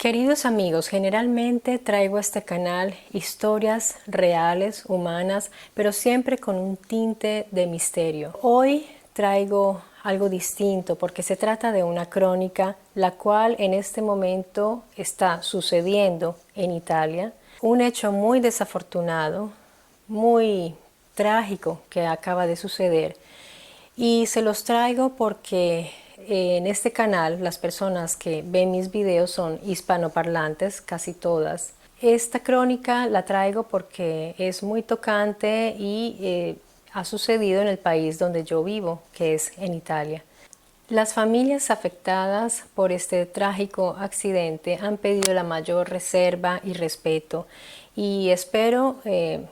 Queridos amigos, generalmente traigo a este canal historias reales, humanas, pero siempre con un tinte de misterio. Hoy traigo algo distinto porque se trata de una crónica la cual en este momento está sucediendo en Italia. Un hecho muy desafortunado, muy trágico que acaba de suceder. Y se los traigo porque en este canal las personas que ven mis videos son hispanoparlantes, casi todas. Esta crónica la traigo porque es muy tocante y ha sucedido en el país donde yo vivo, que es en Italia. Las familias afectadas por este trágico accidente han pedido la mayor reserva y respeto y espero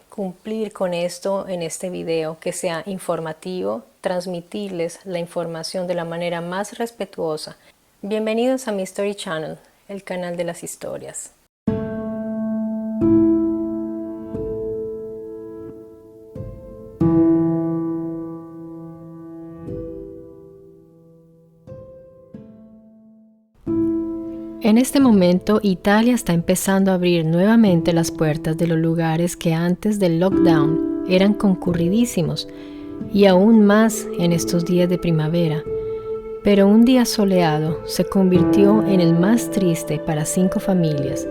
cumplir con esto en este video, que sea informativo, transmitirles la información de la manera más respetuosa. Bienvenidos a mi Story Channel, el canal de las historias. En este momento, Italia está empezando a abrir nuevamente las puertas de los lugares que antes del lockdown eran concurridísimos, y aún más en estos días de primavera. Pero un día soleado se convirtió en el más triste para 5 familias.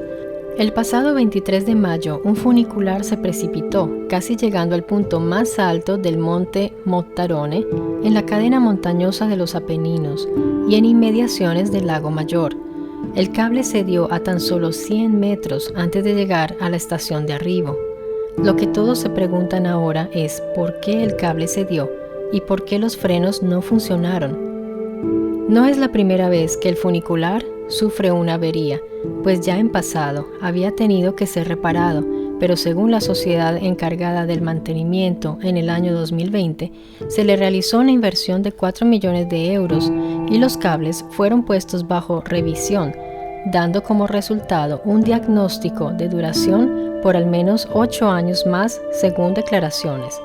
El pasado 23 de mayo, un funicular se precipitó, casi llegando al punto más alto del monte Mottarone, en la cadena montañosa de los Apeninos y en inmediaciones del Lago Maggiore. El cable cedió a tan solo 100 metros antes de llegar a la estación de arribo. Lo que todos se preguntan ahora es por qué el cable cedió y por qué los frenos no funcionaron. No es la primera vez que el funicular sufre una avería, pues ya en pasado había tenido que ser reparado, pero según la sociedad encargada del mantenimiento en el año 2020, se le realizó una inversión de 4 millones de euros y los cables fueron puestos bajo revisión, dando como resultado un diagnóstico de duración por al menos 8 años más, según declaraciones.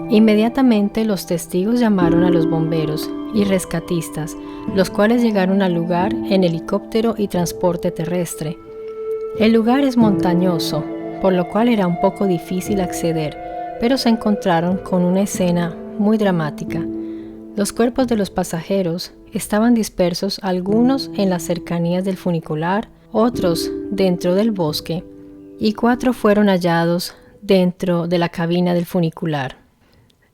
Inmediatamente los testigos llamaron a los bomberos y rescatistas, los cuales llegaron al lugar en helicóptero y transporte terrestre. El lugar es montañoso, por lo cual era un poco difícil acceder, pero se encontraron con una escena muy dramática. Los cuerpos de los pasajeros estaban dispersos, algunos en las cercanías del funicular, otros dentro del bosque, y 4 fueron hallados dentro de la cabina del funicular.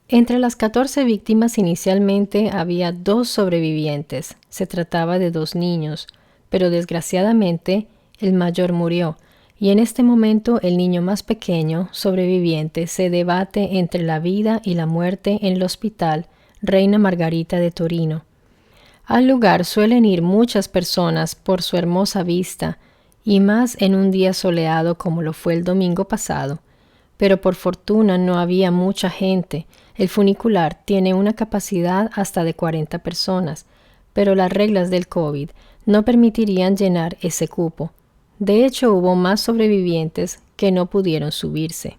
Entre las 14 víctimas inicialmente había 2 sobrevivientes. Se trataba de 2 niños, pero desgraciadamente el mayor murió, y en este momento el niño más pequeño, sobreviviente, se debate entre la vida y la muerte en el hospital Reina Margarita de Torino. Al lugar suelen ir muchas personas por su hermosa vista, y más en un día soleado como lo fue el domingo pasado. Pero por fortuna no había mucha gente. El funicular tiene una capacidad hasta de 40 personas, pero las reglas del COVID no permitirían llenar ese cupo. De hecho, hubo más sobrevivientes que no pudieron subirse.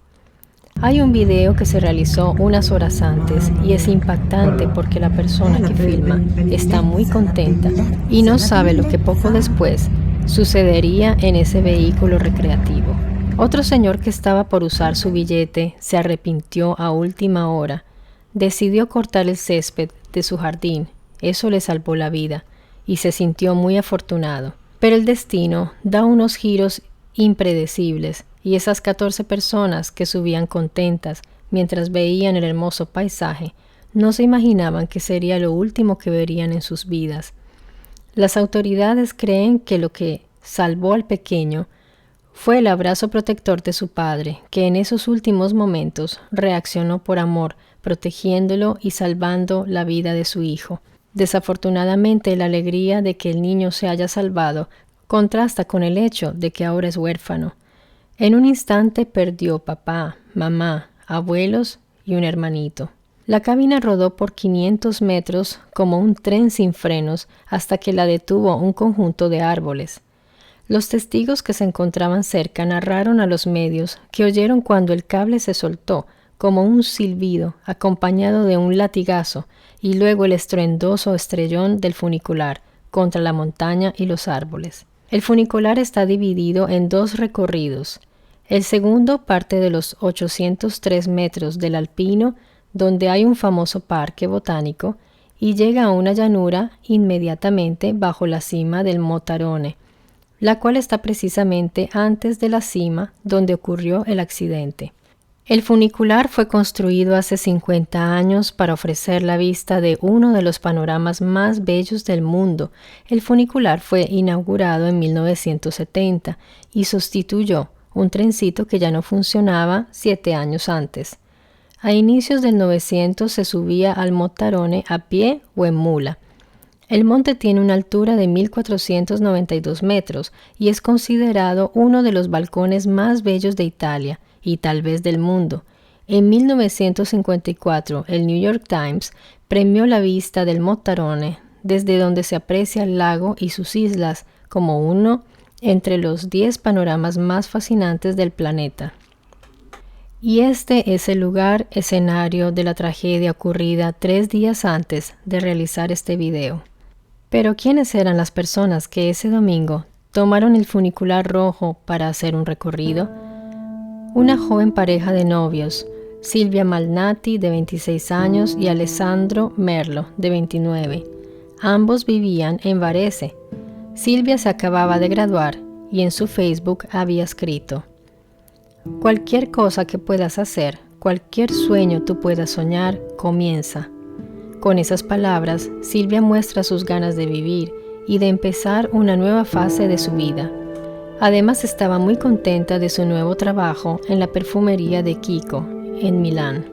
Hay un video que se realizó unas horas antes y es impactante porque la persona que filma está muy contenta y no sabe lo que poco después sucedería en ese vehículo recreativo. Otro señor que estaba por usar su billete se arrepintió a última hora. Decidió cortar el césped de su jardín. Eso le salvó la vida y se sintió muy afortunado. Pero el destino da unos giros impredecibles y esas 14 personas que subían contentas mientras veían el hermoso paisaje no se imaginaban que sería lo último que verían en sus vidas. Las autoridades creen que lo que salvó al pequeño fue el abrazo protector de su padre, que en esos últimos momentos reaccionó por amor, protegiéndolo y salvando la vida de su hijo. Desafortunadamente, la alegría de que el niño se haya salvado contrasta con el hecho de que ahora es huérfano. En un instante perdió papá, mamá, abuelos y un hermanito. La cabina rodó por 500 metros como un tren sin frenos hasta que la detuvo un conjunto de árboles. Los testigos que se encontraban cerca narraron a los medios que oyeron cuando el cable se soltó, como un silbido acompañado de un latigazo, y luego el estruendoso estrellón del funicular contra la montaña y los árboles. El funicular está dividido en dos recorridos. El segundo parte de los 803 metros del Alpino, donde hay un famoso parque botánico, y llega a una llanura inmediatamente bajo la cima del Motarone, la cual está precisamente antes de la cima donde ocurrió el accidente. El funicular fue construido hace 50 años para ofrecer la vista de uno de los panoramas más bellos del mundo. El funicular fue inaugurado en 1970 y sustituyó un trencito que ya no funcionaba 7 años antes. A inicios del 900 se subía al Motarone a pie o en mula. El monte tiene una altura de 1.492 metros y es considerado uno de los balcones más bellos de Italia y tal vez del mundo. En 1954, el New York Times premió la vista del Motarone, desde donde se aprecia el lago y sus islas, como uno entre los 10 panoramas más fascinantes del planeta. Y este es el lugar escenario de la tragedia ocurrida 3 días antes de realizar este video. Pero ¿quiénes eran las personas que ese domingo tomaron el funicular rojo para hacer un recorrido? Una joven pareja de novios, Silvia Malnati, de 26 años, y Alessandro Merlo, de 29. Ambos vivían en Varese. Silvia se acababa de graduar y en su Facebook había escrito: cualquier cosa que puedas hacer, cualquier sueño tú puedas soñar, comienza. Con esas palabras, Silvia muestra sus ganas de vivir y de empezar una nueva fase de su vida. Además, estaba muy contenta de su nuevo trabajo en la perfumería de Kiko, en Milán.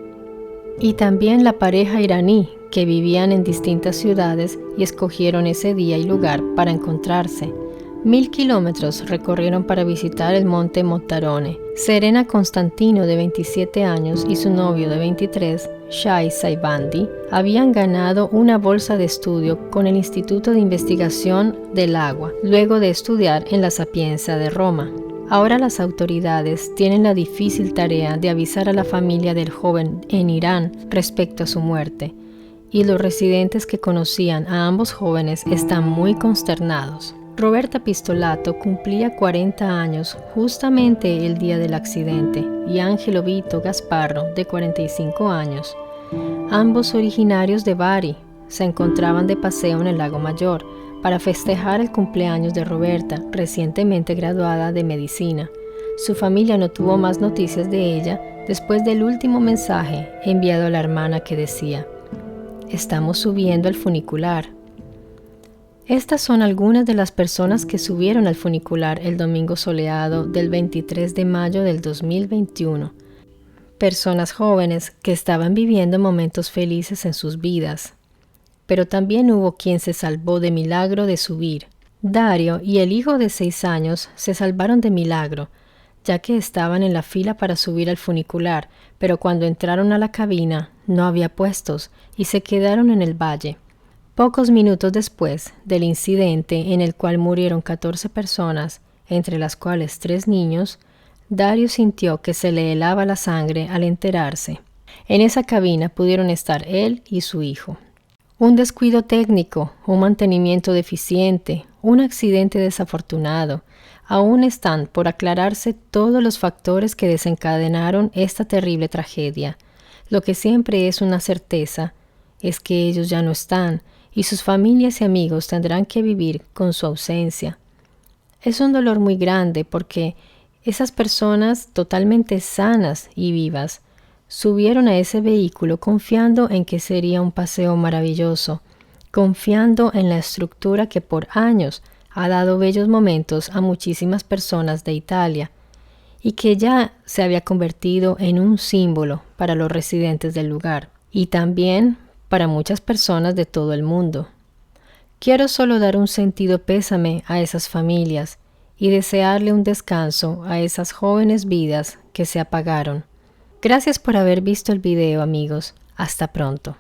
Y también la pareja iraní, que vivían en distintas ciudades y escogieron ese día y lugar para encontrarse. 1000 kilómetros recorrieron para visitar el monte Motarone. Serena Constantino, de 27 años, y su novio de 23, Shai Saibandi, habían ganado una bolsa de estudio con el Instituto de Investigación del Agua, luego de estudiar en la Sapienza de Roma. Ahora las autoridades tienen la difícil tarea de avisar a la familia del joven en Irán respecto a su muerte, y los residentes que conocían a ambos jóvenes están muy consternados. Roberta Pistolato cumplía 40 años justamente el día del accidente y Ángelo Vito Gasparro, de 45 años. Ambos originarios de Bari se encontraban de paseo en el Lago Mayor para festejar el cumpleaños de Roberta, recientemente graduada de medicina. Su familia no tuvo más noticias de ella después del último mensaje enviado a la hermana que decía: «Estamos subiendo al funicular». Estas son algunas de las personas que subieron al funicular el domingo soleado del 23 de mayo del 2021. Personas jóvenes que estaban viviendo momentos felices en sus vidas. Pero también hubo quien se salvó de milagro de subir. Dario y el hijo de 6 años se salvaron de milagro, ya que estaban en la fila para subir al funicular, pero cuando entraron a la cabina no había puestos y se quedaron en el valle. Pocos minutos después del incidente en el cual murieron 14 personas, entre las cuales 3 niños, Dario sintió que se le helaba la sangre al enterarse. En esa cabina pudieron estar él y su hijo. Un descuido técnico, un mantenimiento deficiente, un accidente desafortunado. Aún están por aclararse todos los factores que desencadenaron esta terrible tragedia. Lo que siempre es una certeza es que ellos ya no están, y sus familias y amigos tendrán que vivir con su ausencia. Es un dolor muy grande porque esas personas totalmente sanas y vivas subieron a ese vehículo confiando en que sería un paseo maravilloso, confiando en la estructura que por años ha dado bellos momentos a muchísimas personas de Italia y que ya se había convertido en un símbolo para los residentes del lugar y también para muchas personas de todo el mundo. Quiero solo dar un sentido pésame a esas familias y desearle un descanso a esas jóvenes vidas que se apagaron. Gracias por haber visto el video, amigos. Hasta pronto.